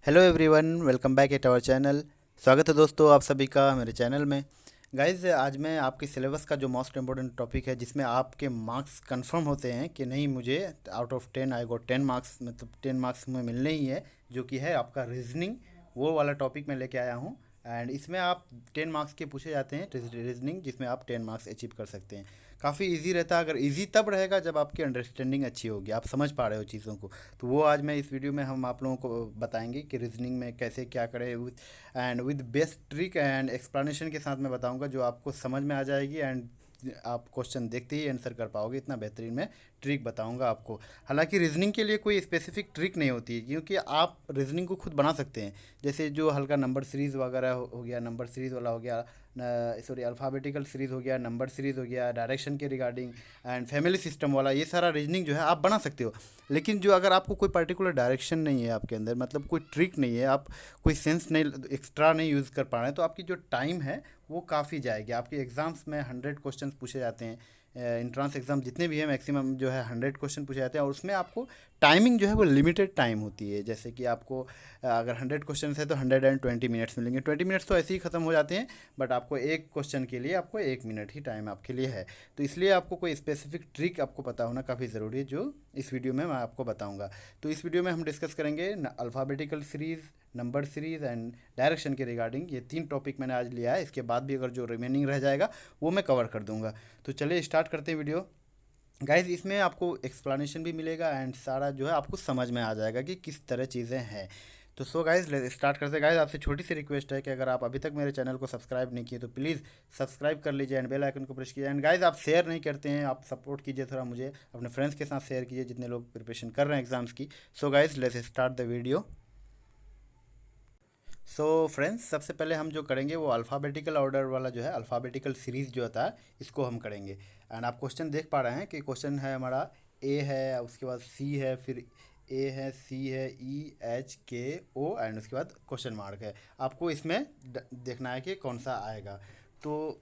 Hello everyone, welcome back at our channel. स्वागत है दोस्तों आप सभी का मेरे चैनल में। गाइज़, आज मैं आपके सिलेबस का जो मोस्ट इम्पोर्टेंट टॉपिक है जिसमें आपके मार्क्स कंफर्म होते हैं कि नहीं, मुझे out of 10 I got 10 marks, मतलब 10 मार्क्स में मिलने ही है, जो कि है आपका रीजनिंग। वो वाला टॉपिक मैं लेके आया हूँ। एंड इसमें आप 10 मार्क्स के पूछे जाते हैं रीजनिंग, जिसमें आप 10 मार्क्स अचीव कर सकते हैं। काफ़ी इजी रहता है। अगर इजी तब रहेगा जब आपकी अंडरस्टैंडिंग अच्छी होगी, आप समझ पा रहे हो चीज़ों को। तो वो आज मैं इस वीडियो में हम आप लोगों को बताएंगे कि रीजनिंग में कैसे क्या करें, with best trick and explanation के साथ मैं बताऊंगा, जो आपको समझ में आ जाएगी एंड आप क्वेश्चन देखते ही आंसर कर पाओगे। इतना बेहतरीन मैं ट्रिक बताऊंगा आपको। हालांकि रीजनिंग के लिए कोई स्पेसिफिक ट्रिक नहीं होती है, क्योंकि आप रीजनिंग को खुद बना सकते हैं। जैसे जो हल्का नंबर सीरीज़ वगैरह हो गया, नंबर सीरीज़ वाला हो गया, सॉरी अल्फ़ाबेटिकल सीरीज़ हो गया, नंबर सीरीज़ हो गया, डायरेक्शन के रिगार्डिंग एंड फैमिली सिस्टम वाला, ये सारा रीजनिंग जो है आप बना सकते हो। लेकिन जो अगर आपको कोई पर्टिकुलर डायरेक्शन नहीं है आपके अंदर, मतलब कोई ट्रिक नहीं है, आप कोई सेंस नहीं, एक्स्ट्रा नहीं यूज़ कर पा रहे हैं, तो आपकी जो टाइम है वो काफ़ी जाएगी। आपके एग्ज़ाम्स में 100 क्वेश्चन पूछे जाते हैं। इंट्रांस एग्ज़ाम जितने भी हैं मैक्सिमम जो है 100 क्वेश्चन पूछे जाते हैं, और उसमें आपको टाइमिंग जो है वो लिमिटेड टाइम होती है। जैसे कि आपको अगर 100 क्वेश्चन है तो 120 मिनट्स मिलेंगे। 20 मिनट्स तो ऐसे ही ख़त्म हो जाते हैं, बट आपको एक क्वेश्चन के लिए आपको 1 मिनट ही टाइम आपके लिए है। तो इसलिए आपको कोई स्पेसिफिक ट्रिक आपको पता होना काफ़ी ज़रूरी है, जो इस वीडियो में मैं आपको बताऊंगा। तो इस वीडियो में हम डिस्कस करेंगे alphabetical series, number series and direction के रिगार्डिंग। ये 3 टॉपिक मैंने आज लिया है। इसके बाद भी अगर जो रिमेनिंग रह जाएगा वो मैं कवर कर दूंगा। तो चलिए स्टार्ट करते हैं वीडियो। गाइज, इसमें आपको एक्सप्लेनेशन भी मिलेगा एंड सारा जो है आपको समझ में आ जाएगा कि किस तरह चीज़ें हैं। तो सो गाइज स्टार्ट करते हैं। गाइज, आपसे छोटी सी रिक्वेस्ट है कि अगर आप अभी तक मेरे चैनल को सब्सक्राइब नहीं किए तो प्लीज़ सब्सक्राइब कर लीजिए एंड बेल आइकन को प्रेस कीजिए। एंड गाइज, आप शेयर नहीं करते हैं, आप सपोर्ट कीजिए थोड़ा मुझे, अपने फ्रेंड्स के साथ शेयर कीजिए जितने लोग प्रिपरेशन कर रहे हैं एग्जाम्स की। So guys let's start the video. So friends, सबसे पहले हम जो करेंगे वो अल्फ़ाबेटिकल ऑर्डर वाला जो है, अल्फ़ाबेटिकल सीरीज़ जो होता है, इसको हम करेंगे। एंड आप क्वेश्चन देख पा रहे हैं कि क्वेश्चन है हमारा ए है, उसके बाद सी है, फिर ए है, सी है, ई एच के ओ एंड उसके बाद क्वेश्चन मार्क है। आपको इसमें देखना है कि कौन सा आएगा। तो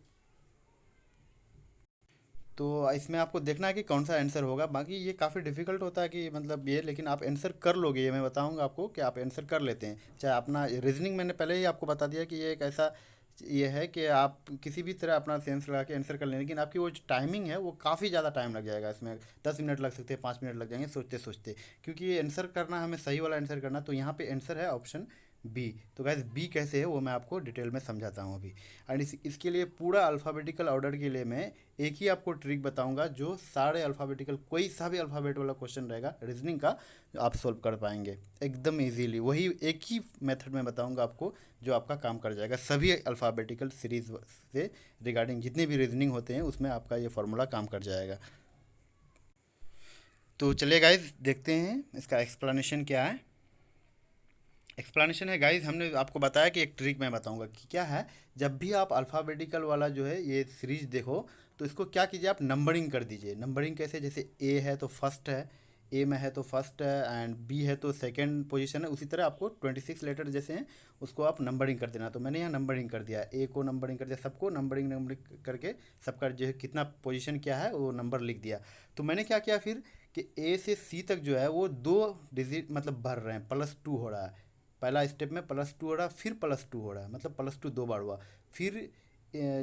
इसमें आपको देखना है कि कौन सा आंसर होगा। बाकी ये काफ़ी डिफिकल्ट होता है कि मतलब ये, लेकिन आप आंसर कर लोगे, ये मैं बताऊंगा आपको कि आप आंसर कर लेते हैं। चाहे अपना रीजनिंग मैंने पहले ही आपको बता दिया कि ये एक ऐसा ये है कि आप किसी भी तरह अपना सेंस लगा के आंसर कर लें, लेकिन आपकी वो जो टाइमिंग है वो काफ़ी ज़्यादा टाइम लग जाएगा। इसमें 10 मिनट लग सकते हैं, 5 मिनट लग जाएंगे सोचते सोचते, क्योंकि ये आंसर करना, हमें सही वाला आंसर करना। तो यहाँ पे आंसर है ऑप्शन बी। तो गैस बी कैसे है वो मैं आपको डिटेल में समझाता हूँ अभी। एंड इसके लिए पूरा अल्फ़ाबेटिकल ऑर्डर के लिए मैं एक ही आपको ट्रिक बताऊंगा, जो सारे अल्फ़ाबेटिकल, कोई सा भी अल्फ़ाबेट वाला क्वेश्चन रहेगा रीजनिंग का, आप सोल्व कर पाएंगे एकदम इजीली। वही एक ही मेथड में बताऊंगा आपको, जो आपका काम कर जाएगा। सभी अल्फ़ाबेटिकल सीरीज से रिगार्डिंग जितने भी रीजनिंग होते हैं उसमें आपका ये फार्मूला काम कर जाएगा। तो चलिए गाइज देखते हैं इसका एक्सप्लेनेशन क्या है। एक्सप्लेनेशन है गाइज, हमने आपको बताया कि एक ट्रिक मैं बताऊंगा कि क्या है। जब भी आप अल्फ़ाबेटिकल वाला जो है ये सीरीज देखो, तो इसको क्या कीजिए, आप नंबरिंग कर दीजिए। नंबरिंग कैसे, जैसे ए है तो फर्स्ट है, ए में है तो फर्स्ट है, एंड बी है तो सेकंड पोजीशन है। उसी तरह आपको 26 लेटर जैसे हैं उसको आप नंबरिंग कर देना। तो मैंने यहाँ नंबरिंग कर दिया, ए को नंबरिंग कर दिया, सबको नंबरिंग नंबरिंग करके सबका जो है कितना पोजीशन क्या है वो नंबर लिख दिया। तो मैंने क्या किया फिर कि ए से सी तक जो है वो 2 डिजिट मतलब भर रहे हैं, +2 हो रहा है। पहला स्टेप में +2 हो रहा है, फिर +2 हो रहा है, मतलब +2 2 बार हुआ। फिर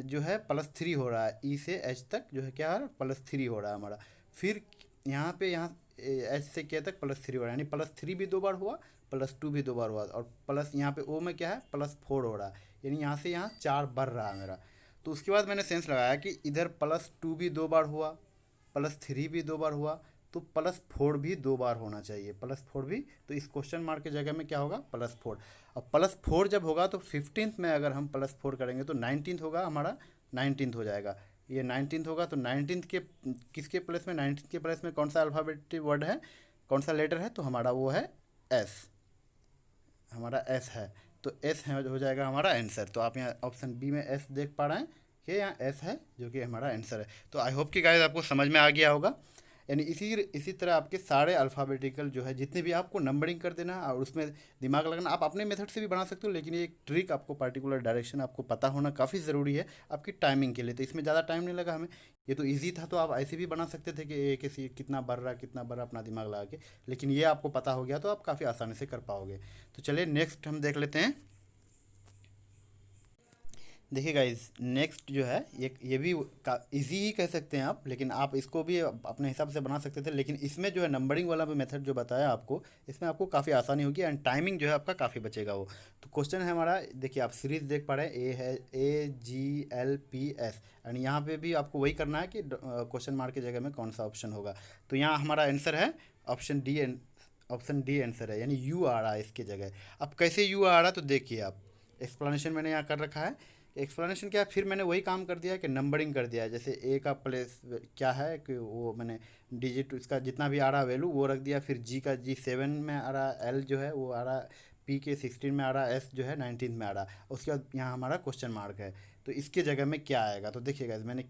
जो है +3 हो रहा है, ई से एच तक जो है क्या है, +3 हो रहा है हमारा। फिर यहाँ पे यहाँ एच से के तक +3 हो रहा है, यानी +3 भी 2 बार हुआ, +2 भी 2 बार हुआ, और प्लस यहाँ पे ओ में क्या है, +4 हो रहा है, यानी यहाँ से यहाँ 4 बढ़ रहा है मेरा। तो उसके बाद मैंने सेंस लगाया कि इधर +2 भी 2 बार हुआ, +3 भी 2 बार हुआ, तो +4 भी 2 बार होना चाहिए, +4 भी। तो इस क्वेश्चन मार्क की जगह में क्या होगा, +4। अब +4 जब होगा तो 15th में अगर हम +4 करेंगे तो 19th होगा हमारा, 19th हो जाएगा। ये 19th होगा तो 19th के किसके प्लेस में, 19th के प्लेस में कौन सा अल्फ़ाबेटिक वर्ड है, कौन सा लेटर है, तो हमारा वो है एस, हमारा एस है। तो एस है, हो जाएगा हमारा आंसर। तो आप यहाँ ऑप्शन बी में एस देख पा रहे हैं कि यहाँ एस है, जो कि हमारा आंसर है। तो आई होप कि गाइस आपको समझ में आ गया होगा। यानी इसी इसी तरह आपके सारे अल्फ़ाबेटिकल जो है जितने भी आपको नंबरिंग कर देना और उसमें दिमाग लगाना। आप अपने मेथड से भी बना सकते हो, लेकिन ये एक ट्रिक आपको पर्टिकुलर डायरेक्शन आपको पता होना काफ़ी ज़रूरी है आपकी टाइमिंग के लिए। तो इसमें ज़्यादा टाइम नहीं लगा हमें, ये तो ईजी था, तो आप ऐसे भी बना सकते थे कि ए किसी कितना बढ़ रहा कितना बढ़ रहा अपना दिमाग लगा के, लेकिन ये आपको पता हो गया तो आप काफ़ी आसानी से कर पाओगे। तो चलिए नेक्स्ट हम देख लेते हैं। देखिए गाइज, नेक्स्ट जो है ये भी का इजी ही कह सकते हैं आप, लेकिन आप इसको भी अपने हिसाब से बना सकते थे, लेकिन इसमें जो है नंबरिंग वाला भी मेथड जो बताया आपको, इसमें आपको काफ़ी आसानी होगी एंड टाइमिंग जो है आपका काफ़ी बचेगा वो। तो क्वेश्चन है हमारा, देखिए आप सीरीज देख पा रहे हैं, ए है AGLPS, एंड यहाँ पे भी आपको वही करना है कि क्वेश्चन मार्क की जगह में कौन सा ऑप्शन होगा। तो यहाँ हमारा आंसर है option D. Option D answer है, यानी यू आ रहा है इसकी जगह। अब कैसे यू आ रहा है तो देखिए आप, एक्सप्लेनेशन मैंने यहाँ कर रखा है। एक्सप्लेनेशन क्या है, फिर मैंने वही काम कर दिया है कि नंबरिंग कर दिया है। जैसे ए का प्लेस क्या है कि वो मैंने डिजिट इसका जितना भी आ रहा वैल्यू वो रख दिया, फिर जी का G7 में आ रहा, एल जो है वो आ रहा, पी के 16 में आ रहा, एस जो है 19 में आ रहा, उसके बाद यहाँ हमारा क्वेश्चन मार्क है। तो इसके जगह में क्या आएगा, तो देखिएगा मैंने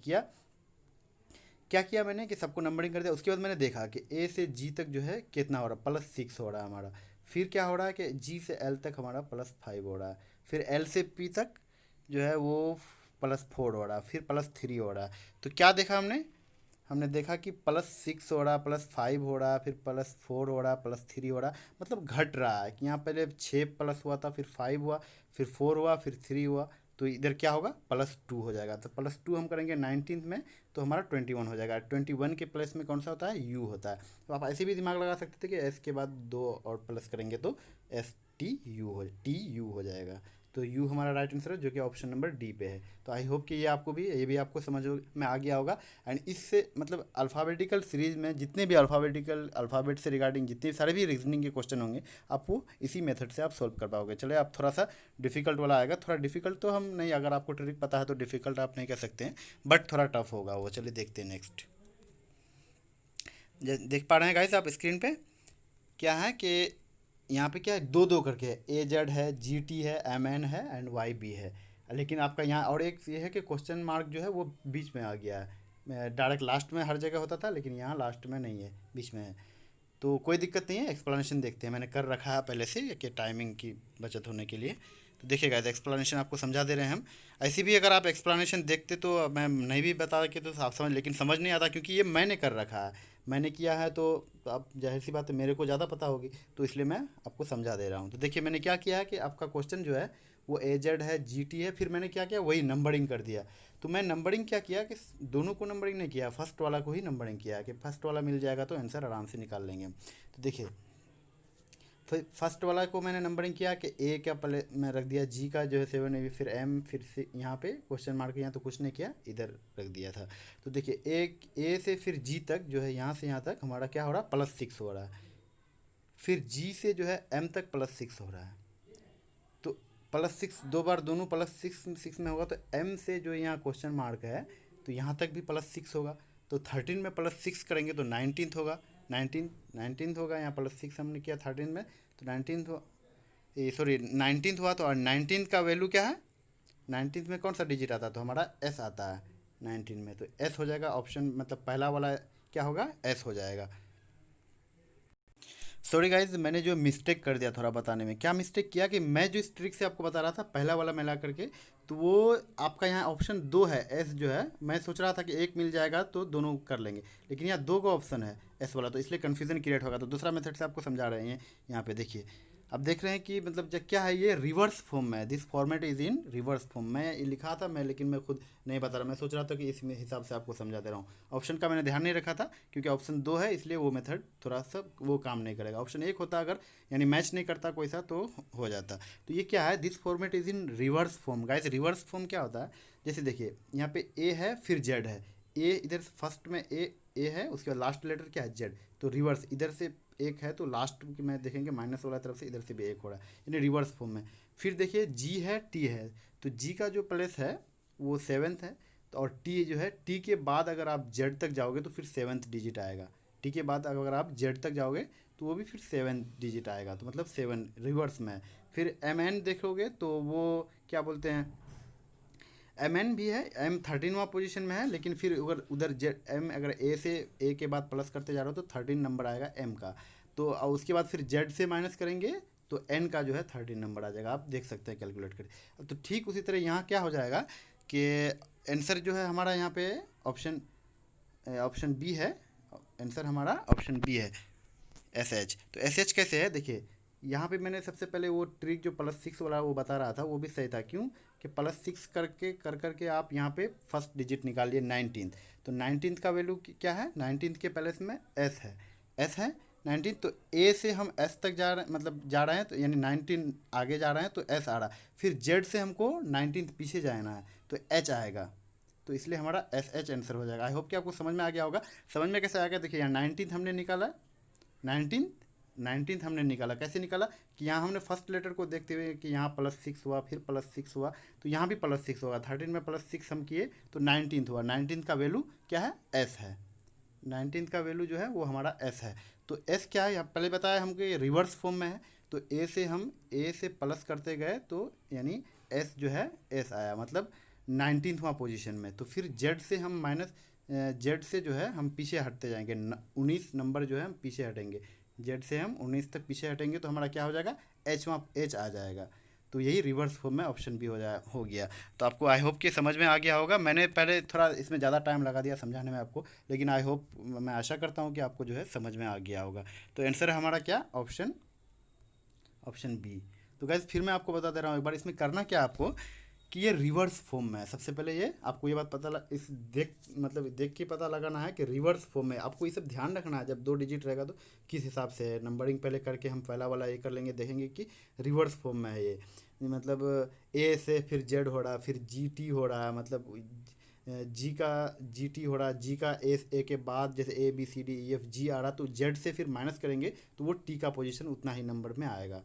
क्या किया मैंने कि सबको नंबरिंग कर दिया। उसके बाद मैंने देखा कि ए से जी तक जो है कितना हो रहा, +6 हो रहा है हमारा। फिर क्या हो रहा है कि जी से एल तक हमारा +5 हो रहा है। फिर एल से पी तक जो है वो +4 हो रहा है, फिर +3 हो रहा है। तो क्या देखा हमने, हमने देखा कि +6 हो रहा, +5 हो रहा, फिर +4 हो रहा, +3 हो रहा, मतलब घट रहा है कि यहाँ पहले 6 प्लस हुआ था, फिर 5 हुआ, फिर 4 हुआ, फिर 3 हुआ। तो इधर क्या होगा, +2 हो जाएगा। तो +2 हम करेंगे 19 में, तो हमारा 21 हो जाएगा। 21 के प्लस में कौन सा होता है, यू होता है। तो आप ऐसे भी दिमाग लगा सकते थे कि एस के बाद दो और प्लस करेंगे तो टी यू हो जाएगा। तो यू हमारा राइट आंसर है, जो कि ऑप्शन नंबर डी पे है। तो आई होप कि ये भी आपको समझ में आ गया होगा। एंड इससे मतलब अल्फ़ाबेटिकल सीरीज़ में जितने भी अल्फ़ाबेट से रिगार्डिंग जितने सारे भी रीजनिंग के क्वेश्चन होंगे, आप वो इसी मेथड से आप सॉल्व कर पाओगे। चलिए आप थोड़ा सा डिफिकल्ट वाला आएगा, थोड़ा डिफिकल्ट तो हम नहीं, अगर आपको ट्रिक पता है तो डिफिकल्ट आप नहीं कह सकते हैं, बट थोड़ा टफ होगा वो। चलिए देखते हैं नेक्स्ट। देख पा रहे हैं गाइस आप स्क्रीन पे क्या है कि यहाँ पे क्या है, दो दो करके है, AZ है, GT है, MN है एंड YB है। लेकिन आपका यहाँ और एक ये है कि क्वेश्चन मार्क जो है वो बीच में आ गया है। डायरेक्ट लास्ट में हर जगह होता था, लेकिन यहाँ लास्ट में नहीं है, बीच में है। तो कोई दिक्कत नहीं है, एक्सप्लेनेशन देखते हैं। मैंने कर रखा है पहले से कि टाइमिंग की बचत होने के लिए। तो देखिएगा एक्सप्लेनेशन आपको समझा दे रहे हैं हम। ऐसे भी अगर आप एक्सप्लेनेशन देखते तो मैं नहीं भी बता के तो आप समझ, लेकिन समझ नहीं आता क्योंकि ये मैंने कर रखा है, मैंने किया है, तो अब जाहिर सी बात है मेरे को ज़्यादा पता होगी, तो इसलिए मैं आपको समझा दे रहा हूँ। तो देखिए मैंने क्या किया है कि आपका क्वेश्चन जो है वो AZ है, GT है, फिर मैंने क्या किया वही नंबरिंग कर दिया। तो मैं नंबरिंग क्या किया कि दोनों को नंबरिंग नहीं किया, फर्स्ट वाला को ही नंबरिंग किया कि फर्स्ट वाला मिल जाएगा तो आंसर आराम से निकाल लेंगे। तो देखिए फिर फर्स्ट वाला को मैंने नंबरिंग किया कि ए का पहले मैं रख दिया, जी का जो है 7, फिर एम, फिर से यहाँ पे क्वेश्चन मार्क, यहाँ तो कुछ नहीं किया, इधर रख दिया था। तो देखिए ए से फिर जी तक जो है, यहाँ से यहाँ तक हमारा क्या हो रहा है, +6 हो रहा है। फिर जी से जो है एम तक +6 हो रहा है। तो +6 दो बार दोनों +6 में होगा, तो एम से जो यहाँ क्वेश्चन मार्क है तो यहाँ तक भी +6 होगा। तो 13 में +6 करेंगे तो 19th होगा। 19th होगा, यहाँ +6 हमने किया 13 में, तो 19th हो, ये सॉरी 19th हुआ। तो और 19th का वैल्यू क्या है, 19th में कौन सा डिजिट आता है, तो हमारा एस आता है 19 में, तो एस हो जाएगा ऑप्शन, मतलब पहला वाला क्या होगा, एस हो जाएगा। सॉरी गाइज, मैंने जो मिस्टेक कर दिया थोड़ा बताने में, क्या मिस्टेक किया कि मैं जो इस ट्रिक से आपको बता रहा था पहला वाला मिला करके, तो वो आपका यहाँ ऑप्शन 2 है, एस जो है, मैं सोच रहा था कि एक मिल जाएगा तो दोनों कर लेंगे, लेकिन यहाँ दो का ऑप्शन है एस वाला, तो इसलिए कन्फ्यूज़न क्रिएट होगा। तो दूसरा मेथड से आपको समझा रहे हैं, यहाँ पे देखिए। अब देख रहे हैं कि मतलब जब क्या है, ये रिवर्स फॉर्म में है, this format is in reverse form. मैं ये लिखा था मैं, लेकिन मैं खुद नहीं बता रहा, मैं सोच रहा था कि इस हिसाब से आपको समझा दे रहा हूँ। ऑप्शन का मैंने ध्यान नहीं रखा था क्योंकि ऑप्शन 2 है, इसलिए वो मेथड थोड़ा सा वो काम नहीं करेगा। ऑप्शन 1 होता अगर, यानी मैच नहीं करता कोई सा, तो हो जाता। तो ये क्या है, this format is in reverse form. Guys reverse form क्या होता है, जैसे देखिए यहाँ पे ए है, फिर जेड है, ए इधर फर्स्ट में ए है, उसके बाद लास्ट लेटर क्या है, जेड, तो रिवर्स इधर से एक है तो लास्ट में देखेंगे माइनस वाला तरफ से इधर से भी एक हो रहा है, यानी रिवर्स फॉर्म में। फिर देखिए जी है, टी है, तो जी का जो प्लेस है वो 7th है, तो और टी जो है, टी के बाद अगर आप जेड तक जाओगे तो फिर 7th डिजिट आएगा। टी के बाद अगर आप जेड तक जाओगे तो वो भी फिर 7th डिजिट आएगा, तो मतलब 7 रिवर्स में है। फिर एम एन देखोगे तो वो क्या बोलते हैं, एम एन भी है, एम 13वां पोजीशन में है, लेकिन फिर अगर उधर जेड एम अगर ए से ए के बाद प्लस करते जा रहे हो तो 13 नंबर आएगा एम का। तो उसके बाद फिर जेड से माइनस करेंगे तो एन का जो है 13 नंबर आ जाएगा, आप देख सकते हैं कैलकुलेट करके। तो ठीक उसी तरह यहाँ क्या हो जाएगा कि आंसर जो है हमारा यहाँ पे ऑप्शन ऑप्शन बी है, आंसर हमारा ऑप्शन बी है, एस एच। तो एस एच कैसे है देखिए, यहाँ पे मैंने सबसे पहले वो ट्रिक जो +6 वाला वो बता रहा था वो भी सही था, क्यों कि +6 करके करके आप यहाँ पे फर्स्ट डिजिट निकालिए 19। तो 19 का वैल्यू क्या है, 19 के प्लेस में एस है, एस है 19। तो ए से हम एस तक जा रहे मतलब जा रहे हैं, तो यानी 19 आगे जा रहे हैं तो एस आ रहा है। फिर जेड से हमको 19 पीछे जाना है तो एच आएगा, तो इसलिए हमारा एस एच आंसर हो जाएगा। आई होप कि आपको समझ में आ गया होगा। समझ में कैसे आ गया देखिए, यहाँ 19 हमने निकाला, 19 19 हमने निकाला, कैसे निकाला कि यहाँ हमने फर्स्ट लेटर को देखते हुए कि यहाँ +6 हुआ, फिर +6 हुआ, तो यहाँ भी +6 होगा। 13 में +6 हम किए तो 19 हुआ, 19 का वैल्यू क्या है, एस है, 19 का वैल्यू जो है वो हमारा एस है। तो एस क्या है, यहाँ पहले बताया हमको ये रिवर्स फॉर्म में है, तो ए से प्लस करते गए तो यानी एस जो है एस आया, मतलब 19वां पोजीशन में। तो फिर जेड से हम माइनस, जेड से जो है हम पीछे हटते जाएंगे, 19 नंबर जो है हम पीछे हटेंगे, जेड से हम 19 तक पीछे हटेंगे तो हमारा क्या हो जाएगा, एच आ जाएगा। तो यही रिवर्स फॉर्म में ऑप्शन बी हो गया। तो आपको आई होप कि समझ में आ गया होगा। मैंने पहले थोड़ा इसमें ज़्यादा टाइम लगा दिया समझाने में आपको, लेकिन आई होप, मैं आशा करता हूँ कि आपको जो है समझ में आ गया होगा। तो आंसर है हमारा क्या, ऑप्शन बी। तो गैस फिर मैं आपको बता दे रहा हूँ एक बार, इसमें करना क्या आपको कि ये रिवर्स फॉर्म में है। सबसे पहले ये आपको ये बात इस देख के पता लगाना है कि रिवर्स फॉर्म में, आपको ये सब ध्यान रखना है। जब 2 डिजिट रहेगा तो किस हिसाब से है, नंबरिंग पहले करके हम पहला वाला ये कर लेंगे, देखेंगे कि रिवर्स फॉर्म में है ये। मतलब ए से फिर जेड हो रहा, फिर जी टी हो रहा, मतलब जी का जी टी हो रहा, जी का ए के बाद जैसे A B C D E F G आ रहा, तो जेड से फिर माइनस करेंगे तो वो टी का पोजीशन उतना ही नंबर में आएगा।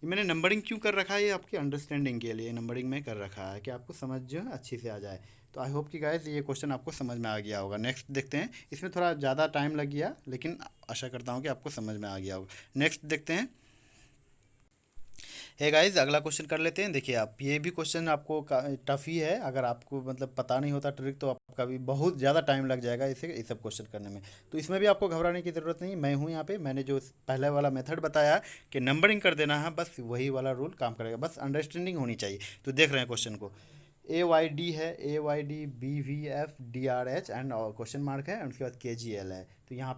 ये मैंने नंबरिंग क्यों कर रखा है, ये आपकी अंडरस्टैंडिंग के लिए नंबरिंग में कर रखा है कि आपको समझ जो है अच्छी से आ जाए। तो आई होप कि गाइस ये क्वेश्चन आपको समझ में आ गया होगा। नेक्स्ट देखते हैं, इसमें थोड़ा ज़्यादा टाइम लग गया लेकिन आशा करता हूँ कि आपको समझ में आ गया होगा। नेक्स्ट देखते हैं, है गाइज अगला क्वेश्चन कर लेते हैं। देखिए आप, ये भी क्वेश्चन आपको टफ ही है, अगर आपको मतलब पता नहीं होता ट्रिक तो आपका भी बहुत ज़्यादा टाइम लग जाएगा इसे ये सब क्वेश्चन करने में। तो इसमें भी आपको घबराने की ज़रूरत नहीं, मैं हूँ यहाँ पे। मैंने जो पहले वाला मेथड बताया कि नंबरिंग कर देना है, बस वही वाला रूल काम करेगा, बस अंडरस्टैंडिंग होनी चाहिए। तो देख रहे हैं क्वेश्चन को, AYD है, AYD BVF DRH and question mark है, और उसके बाद KGL है। तो यहाँ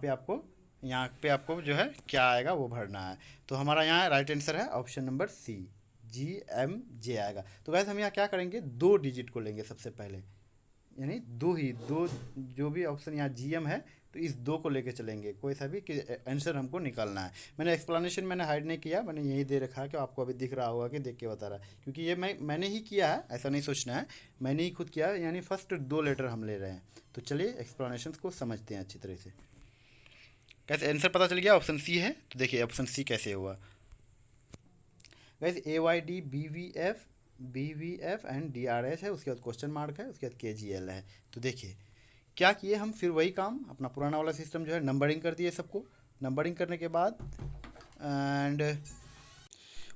पे आपको जो है क्या आएगा वो भरना है। तो हमारा यहाँ राइट आंसर है ऑप्शन नंबर सी, GMJ आएगा। तो गैस हम यहाँ क्या करेंगे, 2 डिजिट को लेंगे सबसे पहले, यानी दो जो भी ऑप्शन यहाँ GM है तो इस 2 को लेके चलेंगे, कोई सा भी कि आंसर हमको निकालना है। मैंने एक्सप्लेनेशन मैंने हाइड नहीं किया, मैंने यही दे रखा है कि आपको अभी दिख रहा होगा कि देख के बता रहा है, क्योंकि ये मैंने ही किया है, ऐसा नहीं सोचना है, मैंने ही खुद किया है, यानी फर्स्ट 2 लेटर हम ले रहे हैं। तो चलिए एक्सप्लेनेशन को समझते हैं अच्छी तरह से। कैसे आंसर पता चल गया, ऑप्शन सी है। तो देखिए ऑप्शन सी कैसे हुआ guys, AYD BVF and DRH है, उसके बाद क्वेश्चन मार्क है, उसके बाद KGL है। तो देखिए क्या किए हम, फिर वही काम अपना पुराना वाला सिस्टम जो है, नंबरिंग कर दिए सबको। नंबरिंग करने के बाद एंड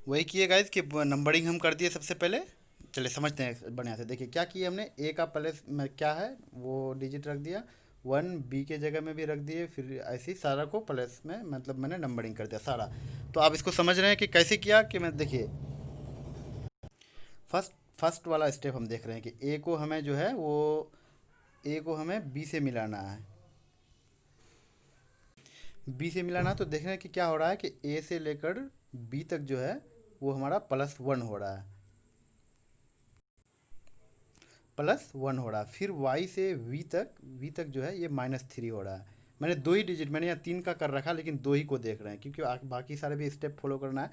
वही किए गाइस कि नंबरिंग हम कर दिए सबसे पहले। चलिए समझते हैं बढ़िया से। देखिए क्या किए हमने, ए का प्लेस में क्या है वो डिजिट रख दिया, 1 बी के जगह में भी रख दिए, फिर ऐसे ही सारा को प्लस में मतलब मैंने नंबरिंग कर दिया सारा। तो आप इसको समझ रहे हैं कि कैसे किया, कि मैं देखिए फर्स्ट वाला स्टेप हम देख रहे हैं कि ए को हमें बी से मिलाना है, बी से मिलाना। तो देख रहे हैं कि क्या हो रहा है कि ए से लेकर बी तक जो है वो हमारा +1 हो रहा है, +1 हो रहा है। फिर वाई से वी तक जो है ये -3 हो रहा है। मैंने 2 ही डिजिट, मैंने यहाँ 3 का कर रखा लेकिन 2 ही को देख रहे हैं क्योंकि बाकी सारे भी स्टेप फॉलो करना है।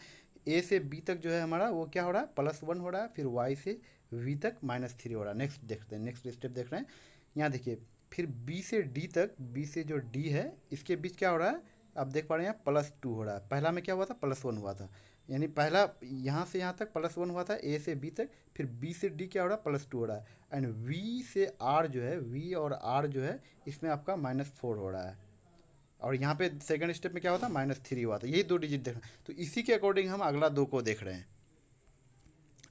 ए से बी तक जो है हमारा वो क्या हो रहा है, +1 हो रहा है, फिर वाई से वी तक -3 हो रहा है। नेक्स्ट देखते हैं, नेक्स्ट स्टेप देख रहे हैं, यहाँ देखिए फिर बी से डी तक, बी से जो डी है इसके बीच क्या हो रहा है, आप देख पा रहे हैं यहाँ +2 हो रहा है। पहला में क्या हुआ था, +1 हुआ था, यानी पहला यहाँ से यहाँ तक +1 हुआ था ए से बी तक, फिर बी से डी क्या हो रहा है, +2 हो रहा है। एंड वी से आर जो है, वी और आर जो है इसमें आपका -4 हो रहा है। और यहाँ पे सेकंड स्टेप में क्या होता है, -3 हुआ था। यही 2 डिजिट देखना, तो इसी के अकॉर्डिंग हम अगला 2 को देख रहे हैं।